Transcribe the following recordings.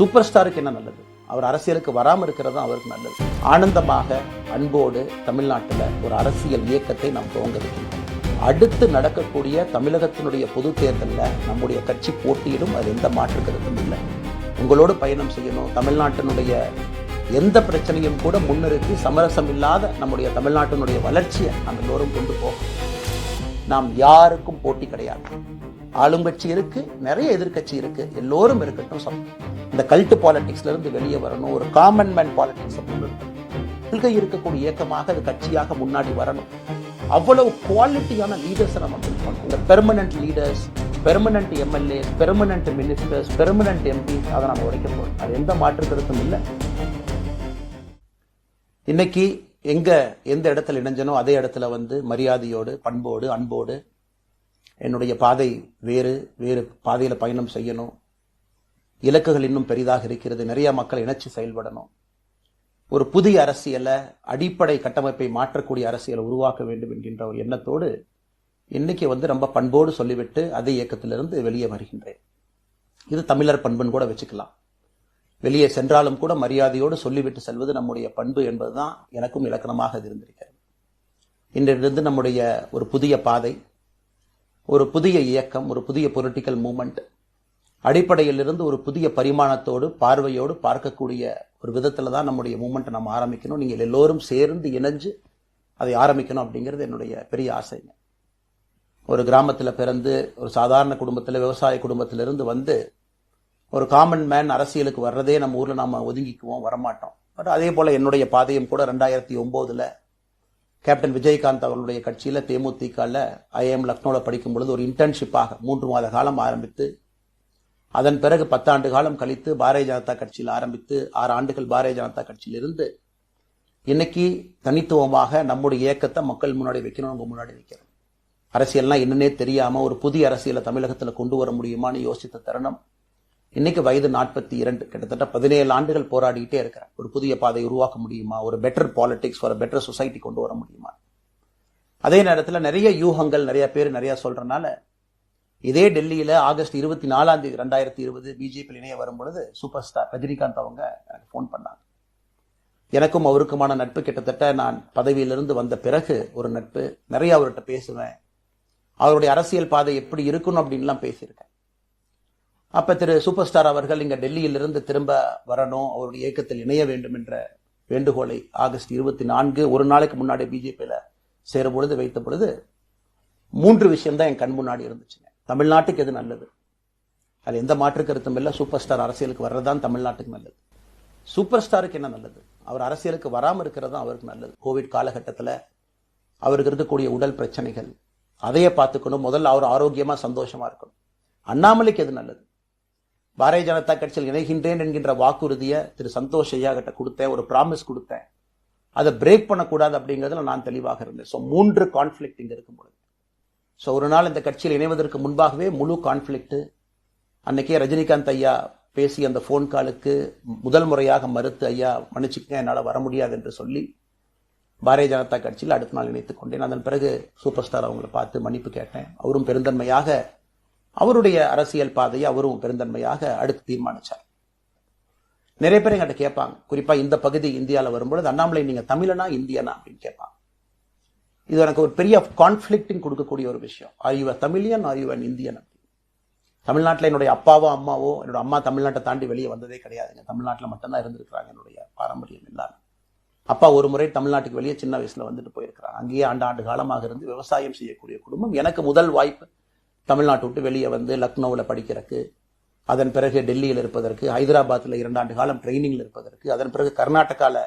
Super ஸ்டாருக்கு என்ன நல்லது? அவர் அரசியலுக்கு வராமல் இருக்கிறது தான் அவருக்கு நல்லது. ஆனந்தமாக அன்போடு தமிழ்நாட்டில் ஒரு அரசியல் இயக்கத்தை நாம் துவங்க வைக்கணும். அடுத்து நடக்கக்கூடிய தமிழகத்தினுடைய பொது தேர்தலில் நம்முடைய கட்சி போட்டியிடும், அது எந்த மாற்று கருத்தும் இல்லை. உங்களோடு பயணம் செய்யணும். தமிழ்நாட்டினுடைய எந்த பிரச்சனையும் கூட முன்னிறுத்தி சமரசம் இல்லாத நம்முடைய தமிழ்நாட்டினுடைய வளர்ச்சியை நம்ம எல்லோரும் கொண்டு போகணும். நாம் யாருக்கும் போட்டி கிடையாது. ஆளுங்கட்சி இருக்கு, நிறைய எதிர்கட்சி இருக்கு, எல்லோரும் இருக்கட்டும். இந்த கல்ட்டு பாலிடிக்ஸ்ல இருந்து வெளியே வரணும். ஒரு காமன் மேன் பாலிடிக்ஸ் கொள்கை இருக்கக்கூடிய இயக்கமாக அது கட்சியாக முன்னாடி வரணும். அவ்வளவு குவாலிட்டியான லீடர்ஸ் நம்ம பண்ணணும். இந்த permanent leaders, permanent MLA, permanent ministers, permanent MPs, அதை நம்ம உடைக்க போறோம். அது எந்த மாற்று கருத்தும் இல்லை. இன்னைக்கு எந்த இடத்துல இணைஞ்சனோ அதே இடத்துல மரியாதையோடு, பண்போடு, அன்போடு என்னுடைய பாதை வேறு பாதையில பயணம் செய்யணும். இலக்குகள் இன்னும் பெரிதாக இருக்கிறது. நிறைய மக்கள் இணைச்சு செயல்படணும். ஒரு புதிய அரசியலை, அடிப்படை கட்டமைப்பை மாற்றக்கூடிய அரசியலை உருவாக்க வேண்டும் என்கின்ற ஒரு எண்ணத்தோடு இன்னைக்கு ரொம்ப பண்போடு சொல்லிவிட்டு அதே இயக்கத்திலிருந்து வெளியே வருகின்றேன். இது தமிழர் பண்புன்னு கூட வச்சுக்கலாம். வெளியே சென்றாலும் கூட மரியாதையோடு சொல்லிவிட்டு செல்வது நம்முடைய பண்பு என்பதுதான் எனக்கும் இலக்கணமாக இருந்திருக்கிறது. இன்றிலிருந்து நம்முடைய ஒரு புதிய பாதை, ஒரு புதிய இயக்கம், ஒரு புதிய பொலிட்டிக்கல் மூவ்மெண்ட், அடிப்படையில் இருந்து ஒரு புதிய பரிமாணத்தோடு, பார்வையோடு பார்க்கக்கூடிய ஒரு விதத்துல தான் நம்முடைய மூவ்மெண்ட்டை நம்ம ஆரம்பிக்கணும். நீங்கள் எல்லோரும் சேர்ந்து இணைஞ்சு அதை ஆரம்பிக்கணும் அப்படிங்கிறது என்னுடைய பெரிய ஆசைங்க. ஒரு கிராமத்தில் பிறந்து ஒரு சாதாரண குடும்பத்தில், விவசாய குடும்பத்திலிருந்து ஒரு காமன் மேன் அரசியலுக்கு வர்றதே நம்ம ஊர்ல நாம ஒதுங்கிக்குவோம், வரமாட்டோம். பட் அதே போல என்னுடைய பாதையும் கூட 2009 கேப்டன் விஜயகாந்த் அவர்களுடைய கட்சியில தேமுதிகல ஐஎம் லக்னோல படிக்கும் பொழுது ஒரு இன்டர்ன்ஷிப்பாக 3 மாத காலம் ஆரம்பித்து, அதன் பிறகு 10 ஆண்டு காலம் கழித்து பாரதிய ஜனதா கட்சியில் ஆரம்பித்து 6 ஆண்டுகள் பாரதிய ஜனதா கட்சியில் இருந்து இன்னைக்கு தனித்துவமாக நம்முடைய இயக்கத்தை மக்கள் முன்னாடி வைக்கணும், உங்க முன்னாடி வைக்கிறோம். அரசியல்னா என்னன்னே தெரியாம ஒரு புதிய அரசியலை தமிழகத்துல கொண்டு வர முடியுமான்னு யோசித்த தருணம். இன்னைக்கு வயது 42, கிட்டத்தட்ட 17 ஆண்டுகள் போராடிக்கிட்டே இருக்கிறேன். ஒரு புதிய பாதை உருவாக்க முடியுமா, ஒரு பெட்டர் பாலிடிக்ஸ், ஒரு பெட்டர் சொசைட்டி கொண்டு வர முடியுமா. அதே நேரத்தில் நிறைய யூகங்கள், நிறைய பேர் நிறைய சொல்றதுனால இதே டெல்லியில ஆகஸ்ட் 24 2020 பிஜேபி இணைய வரும் பொழுது சூப்பர் ஸ்டார் ரஜினிகாந்த் அவங்க எனக்கு போன் பண்ணாங்க. எனக்கும் அவருக்குமான நட்பு கிட்டத்தட்ட நான் பதவியிலிருந்து வந்த பிறகு ஒரு நட்பு. நிறைய அவர்கிட்ட பேசுவேன். அவருடைய அரசியல் பாதை எப்படி இருக்கணும் அப்படின்லாம் பேசியிருக்கேன். அப்ப திரு சூப்பர் ஸ்டார் அவர்கள் இங்க டெல்லியிலிருந்து திரும்ப வரணும், அவருடைய இயக்கத்தில் இணைய வேண்டும் என்ற வேண்டுகோளை ஆகஸ்ட் 24 ஒரு நாளைக்கு முன்னாடி பிஜேபியில சேரும் பொழுது வைத்த பொழுது 3 விஷயம் தான் என் கண் முன்னாடி இருந்துச்சுங்க. தமிழ்நாட்டுக்கு எது நல்லது? அது எந்த மாற்று கருத்தும் இல்லை. சூப்பர் ஸ்டார் அரசியலுக்கு வர்றதுதான் தமிழ்நாட்டுக்கு நல்லது. சூப்பர் ஸ்டாருக்கு என்ன நல்லது? அவர் அரசியலுக்கு வராமல் இருக்கிறது தான் அவருக்கு நல்லது. கோவிட் காலகட்டத்தில் அவருக்கு இருக்கக்கூடிய உடல் பிரச்சனைகள், அதையே பார்த்துக்கணும். முதல்ல அவர் ஆரோக்கியமா சந்தோஷமா இருக்கணும். அண்ணாமலைக்கு எது நல்லது? பாரதிய ஜனதா கட்சியில் இணைகின்றேன் என்கின்ற வாக்குறுதியை திரு சந்தோஷ் ஐயா கிட்ட கொடுத்தேன், ஒரு ப்ராமிஸ் கொடுத்தேன். அதை பிரேக் பண்ணக்கூடாது அப்படிங்கிறதுல நான் தெளிவாக இருந்தேன். ஸோ 3 கான்ஃபிளிக்ட் இங்க இருக்கும் பொழுது, ஸோ ஒரு நாள் இந்த கட்சியில் இணைவதற்கு முன்பாகவே முழு கான்ஃபிளிக்ட். அன்னைக்கே ரஜினிகாந்த் ஐயா பேசி அந்த போன் காலுக்கு முதல் முறையாக மறுத்து, ஐயா மன்னிச்சுக்க, என்னால் வர முடியாது என்று சொல்லி பாரதிய ஜனதா கட்சியில் அடுத்த நாள் இணைத்துக் கொண்டேன். அதன் பிறகு சூப்பர் ஸ்டார் அவங்களை பார்த்து மன்னிப்பு கேட்டேன். அவரும் பெருந்தன்மையாக அவருடைய அரசியல் பாதையை அவரும் பெருந்தன்மையாக அடுத்து தீர்மானிச்சார். நிறைய பேர் என்கிட்ட கேட்பாங்க, குறிப்பா இந்த பகுதி இந்தியாவில் வரும்பொழுது, அண்ணாமலை நீங்க தமிழனா இந்தியனா அப்படின்னு கேட்பாங்க. இது எனக்கு ஒரு பெரிய கான்ஃபிளிக்டிங் கொடுக்கக்கூடிய ஒரு விஷயம். Are you Tamilian, are you an Indian? தமிழ்நாட்டில் என்னுடைய அப்பாவோ அம்மாவோ, என்னோட அம்மா தமிழ்நாட்டை தாண்டி வெளியே வந்ததே கிடையாதுங்க. தமிழ்நாட்டில் மட்டும்தான் இருந்திருக்கிறாங்க. என்னுடைய பாரம்பரியம் இல்லாம அப்பா ஒரு முறை தமிழ்நாட்டுக்கு வெளியே சின்ன வயசுல வந்துட்டு போயிருக்கிறாங்க. அங்கேயே ஆண்டு காலமாக இருந்து விவசாயம் செய்யக்கூடிய குடும்பம். எனக்கு முதல் வாய்ப்பு தமிழ்நாட்டை விட்டு வெளியே லக்னோவில் படிக்கிறதுக்கு, அதன் பிறகு டெல்லியில் இருப்பதற்கு, ஹைதராபாத்தில் 2 ஆண்டு காலம் ட்ரைனிங்ல இருப்பதற்கு, அதன் பிறகு கர்நாடகால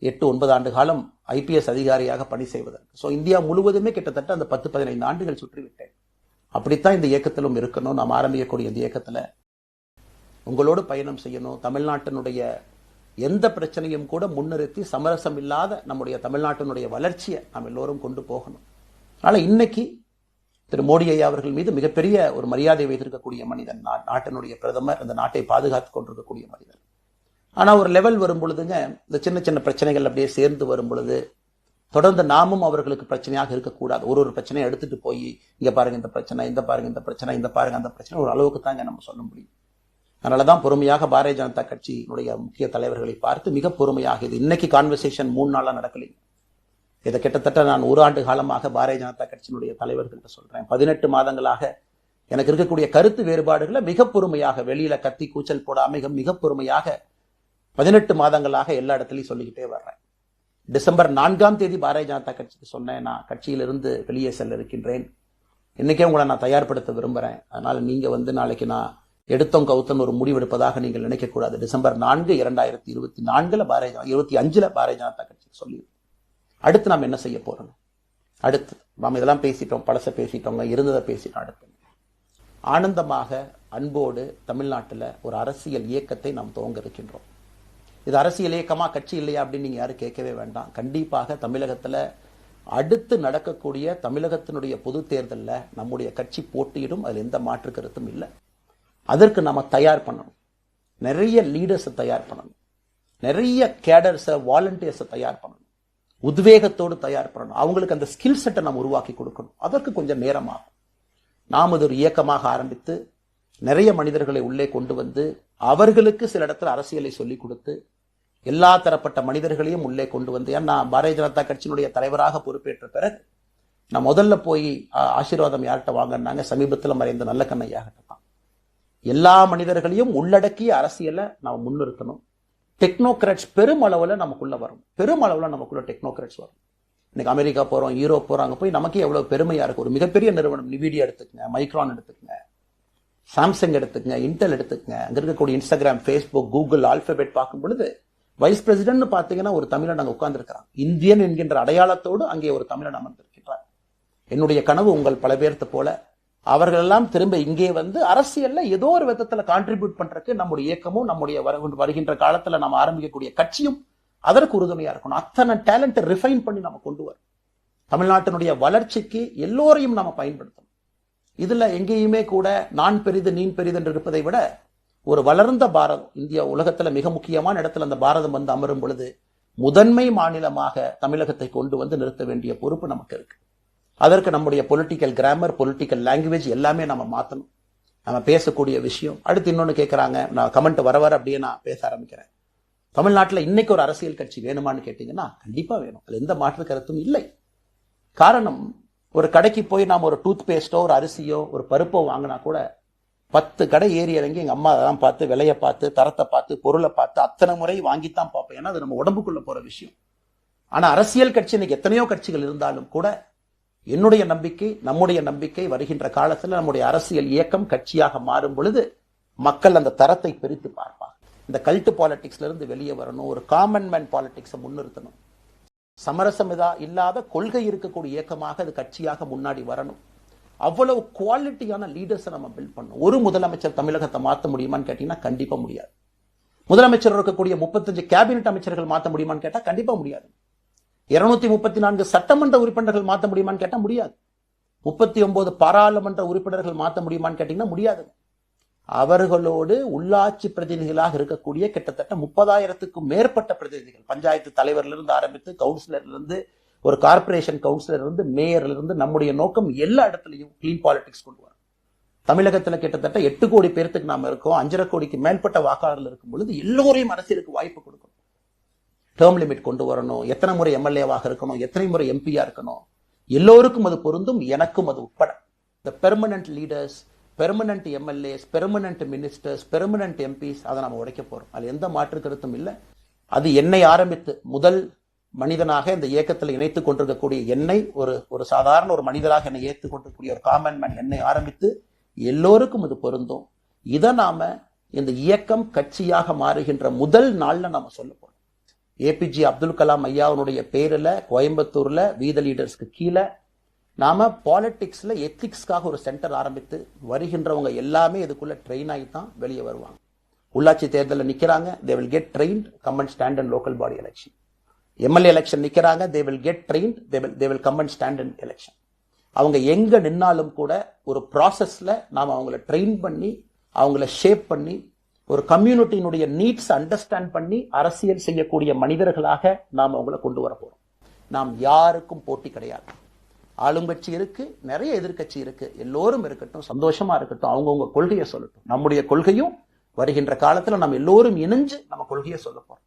8-9 ஆண்டு காலம் IPS அதிகாரியாக பணி செய்வதற்கு. ஸோ இந்தியா முழுவதுமே கிட்டத்தட்ட அந்த 10-15 ஆண்டுகள் சுற்றிவிட்டேன். அப்படித்தான் இந்த இயக்கத்திலும் இருக்கணும். நாம் ஆரம்பிக்கக்கூடிய இந்த இயக்கத்துல உங்களோடு பயணம் செய்யணும். தமிழ்நாட்டினுடைய எந்த பிரச்சனையும் கூட முன்னிறுத்தி சமரசம் இல்லாத நம்முடைய தமிழ்நாட்டினுடைய வளர்ச்சியை நாம் எல்லோரும் கொண்டு போகணும். அதனால இன்னைக்கு திரு மோடி ஐயா அவர்கள் மீது மிகப்பெரிய ஒரு மரியாதை வைத்திருக்கக்கூடிய மனிதன், நாட்டினுடைய பிரதமர், அந்த நாட்டை பாதுகாத்துக் கொண்டிருக்கக்கூடிய மனிதன். ஆனா ஒரு லெவல் வரும் பொழுதுங்க, இந்த சின்ன சின்ன பிரச்சனைகள் அப்படியே சேர்ந்து வரும் பொழுது தொடர்ந்து நாமும் அவர்களுக்கு பிரச்சனையாக இருக்கக்கூடாது. ஒரு பிரச்சனையை எடுத்துட்டு போய் இங்க பாருங்க இந்த பிரச்சனை, இந்த பாருங்க இந்த பிரச்சனை, இந்த பாருங்க அந்த பிரச்சனை, ஒரு அளவுக்கு தாங்க நம்ம சொல்ல முடியும். அதனாலதான் பொறுமையாக பாரதிய ஜனதா கட்சியினுடைய முக்கிய தலைவர்களை பார்த்து மிக பொறுமையாக, இது இன்னைக்கு கான்வர்சேஷன் 3 நாளா நடக்கலைங்க. இதை கிட்டத்தட்ட நான் 1 ஆண்டு காலமாக பாரதிய ஜனதா கட்சியினுடைய தலைவர்கள்ட்ட சொல்றேன். 18 மாதங்களாக எனக்கு இருக்கக்கூடிய கருத்து வேறுபாடுகளை மிக பொறுமையாக, வெளியில கத்தி கூச்சல் போடாம மிக பொறுமையாக 18 மாதங்களாக எல்லா இடத்துலையும் சொல்லிக்கிட்டே வர்றேன். டிசம்பர் 4ஆம் தேதி பாரதிய ஜனதா கட்சிக்கு சொன்னேன், நான் கட்சியிலிருந்து வெளியே செல்ல இருக்கின்றேன், இன்னைக்கே உங்களை நான் தயார்படுத்த விரும்புறேன், அதனால நீங்க நாளைக்கு நான் எடுத்தோம் கவுத்தம் ஒரு முடிவெடுப்பதாக நீங்கள் நினைக்கக்கூடாது. டிசம்பர் 4, 2024 25 பாரதிய ஜனதா கட்சிக்கு சொல்லி, அடுத்து நாம் என்ன செய்ய போறோம், அடுத்து நாம் இதெல்லாம் பேசிட்டோம், பழச பேசிட்டோங்க, இருந்ததை பேசிட்டோம். அடுத்து ஆனந்தமாக அன்போடு தமிழ்நாட்டில் ஒரு அரசியல் இயக்கத்தை நாம் துவங்க இருக்கின்றோம். இது அரசியல் இயக்கமா கட்சி இல்லையா அப்படின்னு நீங்க யாரும் கேட்கவே வேண்டாம். கண்டிப்பாக தமிழகத்துல அடுத்து நடக்கக்கூடிய தமிழகத்தினுடைய பொது தேர்தலில் நம்முடைய கட்சி போட்டியிடும், அதில் எந்த மாற்று கருத்தும் இல்லை. அதற்கு நாம தயார் பண்ணணும், நிறைய லீடர்ஸை தயார் பண்ணணும், நிறைய கேடர்ஸை வாலண்டியர்ஸை தயார் பண்ணணும், உத்வேகத்தோடு தயார் பண்ணணும், அவங்களுக்கு அந்த ஸ்கில் செட்டை நம்ம உருவாக்கி கொடுக்கணும். அதற்கு கொஞ்சம் நேரமாகும். நாம் இது ஒரு இயக்கமாக ஆரம்பித்து நிறைய மனிதர்களை உள்ளே கொண்டு வந்து அவர்களுக்கு சில இடத்துல அரசியலை சொல்லிக் கொடுத்து எல்லா தரப்பட்ட மனிதர்களையும் உள்ளே கொண்டு வந்து, ஏன்னா பாரதிய ஜனதா கட்சியினுடைய தலைவராக பொறுப்பேற்ற பிறகு நான் முதல்ல போய் ஆசீர்வாதம் யார்கிட்ட வாங்கினாங்க, சமீபத்தில் மறைந்த நல்ல கண்ணையாகிட்ட தான். எல்லா மனிதர்களையும் உள்ளடக்கிய அரசியலை நாம் முன்னிறுத்தணும். டெக்னோகிராட்ஸ் பெருமளவில் நமக்குள்ள வரும், பெருமளவில் நமக்குள்ள டெக்னோகிராட்ஸ் வரும். இன்னைக்கு அமெரிக்கா போறோம், யூரோப் போறோம், அங்க போய் நமக்கே எவ்வளவு பெருமையா இருக்கு. ஒரு மிகப்பெரிய நிறுவனம் நிவிடியா எடுத்துக்கங்க, மைக்ரான் எடுத்துக்கங்க, சாம்சங் எடுத்துக்கங்க, இன்டெல் எடுத்துக்கங்க, அங்க இருக்கக்கூடிய இன்ஸ்டாகிராம், ஃபேஸ்புக், கூகுள், ஆல்பபெட் பார்க்கும் பொழுது வைஸ் பிரசிடென்ட் பாத்தீங்கன்னா ஒரு தமிழன் அங்க உட்கார்ந்து இருக்கிறான். இந்தியன் என்கின்ற அடையாளத்தோடு அங்கே ஒரு தமிழன் அமர்ந்திருக்கின்றார். என்னுடைய கனவு உங்கள் பல பேர்த்த போல அவர்கள் எல்லாம் திரும்ப இங்கே வந்து அரசியல்ல ஏதோ ஒரு விதத்துல கான்ட்ரிபியூட் பண்றதுக்கு நம்முடைய இயக்கமும் நம்முடைய வருகின்ற காலத்துல நம்ம ஆரம்பிக்கக்கூடிய கட்சியும் அதற்கு உறுதுணையா இருக்கணும். அத்தனை டேலண்ட் ரிஃபைன் பண்ணி நம்ம கொண்டு வரும். தமிழ்நாட்டினுடைய வளர்ச்சிக்கு எல்லோரையும் நம்ம பயன்படுத்தணும். இதுல எங்கேயுமே கூட நான் பெரிது நீன் பெரிது என்று இருப்பதை விட ஒரு வளர்ந்த பாரதம், இந்தியா உலகத்துல மிக முக்கியமான இடத்துல அந்த பாரதம் வந்து அமரும் பொழுது முதன்மை மாநிலமாக தமிழகத்தை கொண்டு வந்து நிறுத்த வேண்டிய பொறுப்பு நமக்கு இருக்கு. அதற்கு நம்முடைய பொலிட்டிக்கல் கிராமர், பொலிட்டிக்கல் லாங்குவேஜ் எல்லாமே நம்ம மாத்தணும். நம்ம பேசக்கூடிய விஷயம். அடுத்து இன்னொன்னு கேட்கறாங்க, நான் கமெண்ட் வர அப்படியே நான் பேச ஆரம்பிக்கிறேன். தமிழ்நாட்டில் இன்னைக்கு ஒரு அரசியல் கட்சி வேணுமான்னு கேட்டீங்கன்னா கண்டிப்பா வேணும், அது எந்த மாற்று கருத்தும் இல்லை. காரணம், ஒரு கடைக்கு போய் நாம ஒரு டூத் பேஸ்டோ ஒரு அரிசியோ ஒரு பருப்போ வாங்கினா கூட 10 கடை ஏறி இறங்கி எங்க அம்மா அதெல்லாம் பார்த்து விலையை பார்த்து தரத்தை பார்த்து பொருளை பார்த்து அத்தனை முறை வாங்கித்தான் பார்ப்பேன். ஏன்னா அது நம்ம உடம்புக்குள்ள போற விஷயம். ஆனா அரசியல் கட்சி இன்னைக்கு எத்தனையோ கட்சிகள் இருந்தாலும் கூட என்னுடைய நம்பிக்கை, நம்முடைய நம்பிக்கை, வருகின்ற காலத்துல நம்முடைய அரசியல் இயக்கம் கட்சியாக மாறும் பொழுது மக்கள் அந்த தரத்தை பிரித்து பார்ப்பாங்க. இந்த கல்ட்டு பாலிடிக்ஸ்ல இருந்து வெளியே வரணும், ஒரு காமன் மேன் பாலிடிக்ஸை முன்னிறுத்தணும், சமரசம் இல்லாத கொள்கை இருக்கக்கூடிய இயக்கமாக அது கட்சியாக முன்னாடி வரணும். அவ்வளவு குவாலிட்டியான லீடர்ஸை நம்ம பில்ட் பண்ணணும். ஒரு முதலமைச்சர் தமிழகத்தை மாற்ற முடியுமான்னு கேட்டீங்கன்னா கண்டிப்பா முடியாது. முதலமைச்சர் இருக்கக்கூடிய 35 கேபினெட் அமைச்சர்கள் மாற்ற முடியுமான்னு கேட்டா கண்டிப்பா முடியாது. 234 சட்டமன்ற உறுப்பினர்கள் மாற்ற முடியுமான்னு கேட்டா முடியாது. 39 பாராளுமன்ற உறுப்பினர்கள் மாற்ற முடியுமான்னு கேட்டீங்கன்னா முடியாது. அவர்களோடு உள்ளாட்சி பிரதிநிதிகளாக இருக்கக்கூடிய கிட்டத்தட்ட 30,000க்கும் மேற்பட்ட பிரதிநிதிகள், பஞ்சாயத்து தலைவர்ல இருந்து ஆரம்பித்து கவுன்சிலர்ல இருந்து ஒரு கார்பரேஷன் கவுன்சிலர் இருந்து மேயர்ல இருந்து, நம்முடைய நோக்கம் எல்லா இடத்துலையும் கிளீன் பாலிடிக்ஸ் கொண்டு வரும். தமிழகத்துல கிட்டத்தட்ட 8 கோடி பேருக்கு நாம இருக்கோம், 5.5 கோடிக்கு மேற்பட்ட வாக்காளர்கள் இருக்கும் பொழுது எல்லோரையும் அரசியலுக்கு வாய்ப்பு கொடுக்கணும். டேர்ம் லிமிட் கொண்டு வரணும், எத்தனை முறை எம்எல்ஏவாக இருக்கணும், எத்தனை முறை எம்பியா இருக்கணும், எல்லோருக்கும் அது பொருந்தும், எனக்கும் அது உட்பட. இந்த permanent leaders, permanent MLAs, permanent ministers, permanent MPs, அதை நம்ம உடைக்க போறோம். அது எந்த மாற்று கருத்தும் இல்லை. அது என்னை ஆரம்பித்து முதல் மனிதனாக இந்த இயக்கத்தில் இணைத்துக் கொண்டிருக்கக்கூடிய என்னை, ஒரு சாதாரண ஒரு மனிதராக என்னை ஏற்றுக் கொண்டிருக்கக்கூடிய ஒரு காமன் மேன் என்னை ஆரம்பித்து எல்லோருக்கும் இது பொருந்தும். இதை நாம இந்த இயக்கம் கட்சியாக மாறுகின்ற முதல் நாள்ல நாம சொல்ல போறோம். ஏபிஜே அப்துல் கலாம் ஐயாவுடைய பேரில் கோயம்புத்தூர்ல வீத லீடர்ஸ்க்கு கீழே நாம பாலிடிக்ஸ்ல எத்திக்ஸ்க்காக ஒரு சென்டர் ஆரம்பித்து வருகின்றவங்க எல்லாமே இதுக்குள்ள ட்ரெயின் ஆகி தான் வெளியே வருவாங்க. உள்ளாட்சி தேர்தலில் நிக்கிறாங்க, they will get trained, come and stand in local body election. MLA election நிக்கிறாங்க, they will get trained, they will come and stand in election. அவங்க எங்க நின்னாலும் கூட ஒரு ப்ராசஸ்ல நாம அவங்கள ட்ரெயின் பண்ணி, அவங்கள ஷேப் பண்ணி, ஒரு கம்யூனிட்டியினுடைய நீட்ஸ் அண்டர்ஸ்டாண்ட் பண்ணி அரசியல் செய்யக்கூடிய மனிதர்களாக நாம் அவங்கள கொண்டு வர போறோம். நாம் யாருக்கும் போட்டி கிடையாது. ஆளுங்கட்சி இருக்கு, நிறைய எதிர்கட்சி இருக்கு, எல்லோரும் இருக்கட்டும், சந்தோஷமா இருக்கட்டும், அவங்கவுங்க கொள்கையை சொல்லட்டும். நம்முடைய கொள்கையும் வருகின்ற காலத்துல நம்ம எல்லோரும் இணைஞ்சு நம்ம கொள்கையை சொல்ல போறோம்.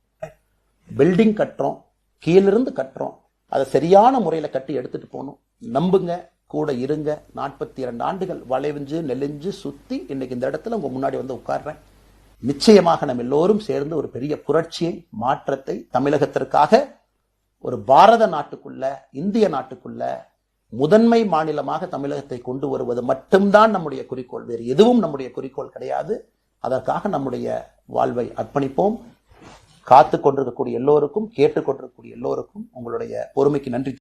பில்டிங் கட்டுறோம், கீழிருந்து கட்டுறோம், அதை சரியான முறையில கட்டி எடுத்துட்டு போகணும். நம்புங்க, கூட இருங்க. 42 ஆண்டுகள் வளைவிஞ்சு நெலிஞ்சு சுத்தி இன்னைக்கு இந்த இடத்துல உங்க முன்னாடி வந்து உட்கார்றேன். நிச்சயமாக நம்ம எல்லோரும் சேர்ந்து ஒரு பெரிய புரட்சியை, மாற்றத்தை தமிழகத்திற்காக, ஒரு பாரத நாட்டுக்குள்ள, இந்திய நாட்டுக்குள்ள முதன்மை மாநிலமாக தமிழகத்தை கொண்டு வருவது மட்டும்தான் நம்முடைய குறிக்கோள். வேறு எதுவும் நம்முடைய குறிக்கோள் கிடையாது. அதற்காக நம்முடைய வாழ்வை அர்ப்பணிப்போம். காத்து கொண்டிருக்கக்கூடிய எல்லோருக்கும், கேட்டுக்கொண்டிருக்கக்கூடிய எல்லோருக்கும் உங்களுடைய பொறுமைக்கு நன்றி.